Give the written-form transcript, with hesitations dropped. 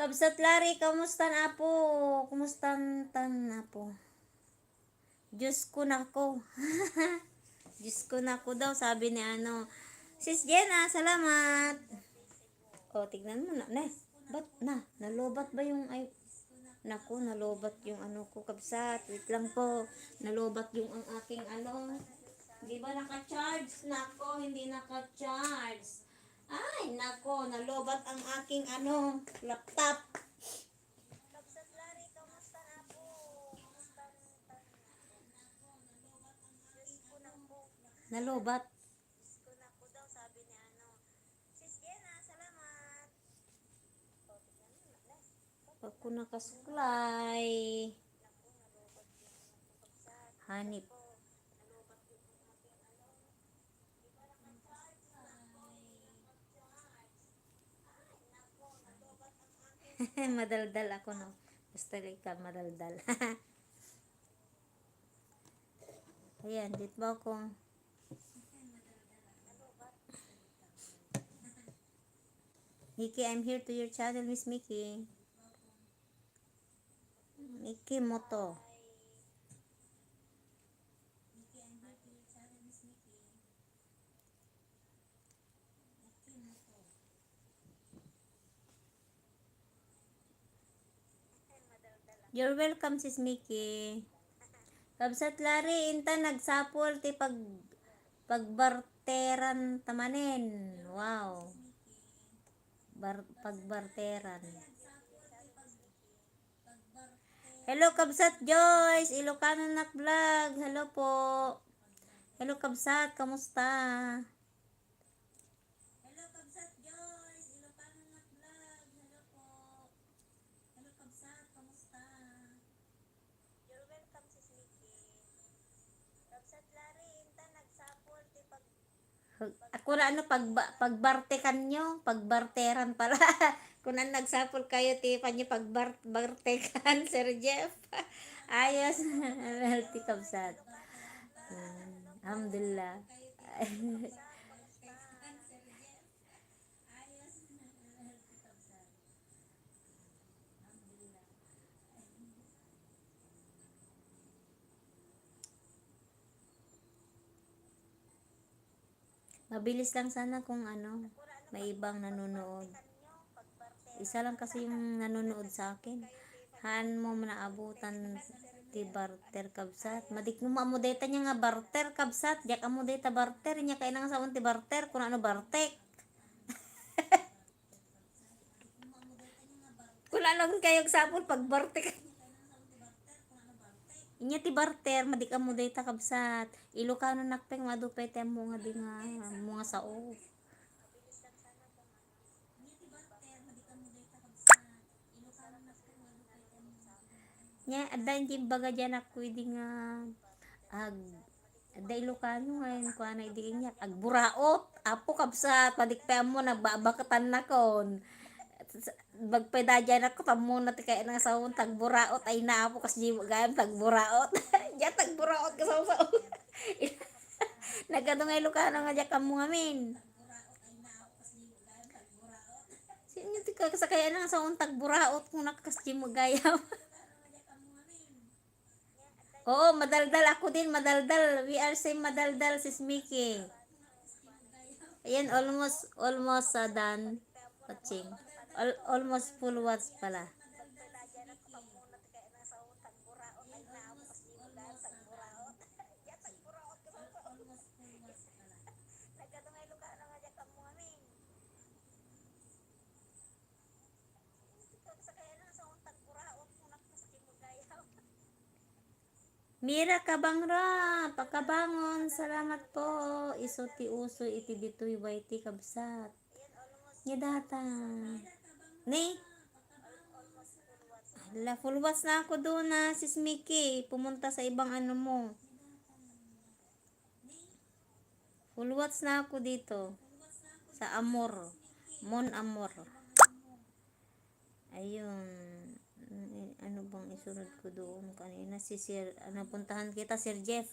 Kabsat Lari, kamusta na po? Kumusta tan na po? Diyos ko na ko. Diyos ko na ko daw, sabi ni ano. Sis Jenna, salamat. O, tignan mo na. Ba't na? Nalobat ba yung ay... Naku, nalobat yung ano ko, kabsat. Wait lang po. Nalobat yung ang aking ano. Di ba naka-charge? Nako, hindi naka-charge. Ay, nako, nalobat ang aking ano, laptop. Nalobat. Ako nakasuklay. Hanip. Madaldal ako no. Basta ka madaldal. Ayan, dito ba ako? Mickey, I'm here to your channel, Miss Mickey. Mickey Moto. You're welcome, Sis Mickey. Kabsat Lari, inta nagsapol ti pagbarteran tamanin. Wow. Pagbarteran. Hello, Kabsat Joyce. Ilocano Nak Vlog. Hello po. Hello, Kabsat. Kamusta? Hello, Kabsat Joyce. Ilocano Nak Vlog. Hello po. Hello, Kabsat. Kamusta? You're welcome, Sis Mickey. Kabsat Lari, inta nagsapol ti ako na ano, pagbartekan nyo, pagbarteran pala. Kung na nagsapol kayo, tipan nyo pagbartekan, Sir Jeff. Ayos. Healthy kabsat. Alhamdulillah. Mabilis lang sana kung ano, may ibang nanonood. Isa lang kasi yung nanonood sa akin. Han mo naabutan ti barter kabsat. Madik mo amudeta niya nga barter kabsat. Jak amudeta barter niya kay nang saon ti barter kun ano bartek. Kun ano kayo sapol pag bartek. Inya ti barter madik amudeta kabsat. Ilocano nakpeng madupay ti mo nga di nga mga sao. Nya adan di baga diyan ako di nga ag ada Ilocano ngayon kuha na idi niya agburaot apo kabsat padikpay mo nagbabakatan na kon bagpeda dyan ako tamo na ti kaya nga sawon tagburaot ay naapo kasi gayam tagburaot diyan tagburaot ka sa nagkadong Ilocano nga diyan kamo ngamin sino ti kaya sa kaya nga sawon tagburaot kung nakakasji mo gayam. Oo, madaldal ako din, madaldal. We are same madaldal, sis Mickey. Ayan, almost done watching. Almost full watch pala. Mira Kabangra, pagkabangon, salamat po. Iso ti uso iti ditoy wayti kabsat. Nya data. Ni? La full watch na ako doon na sis Mickey. Pumunta sa ibang ano mo. Full watch na ako dito. Sa Amor. Mon Amor. Ayun. Ano bang isunod ko doon kanina si Sir, puntahan kita Sir Jeff.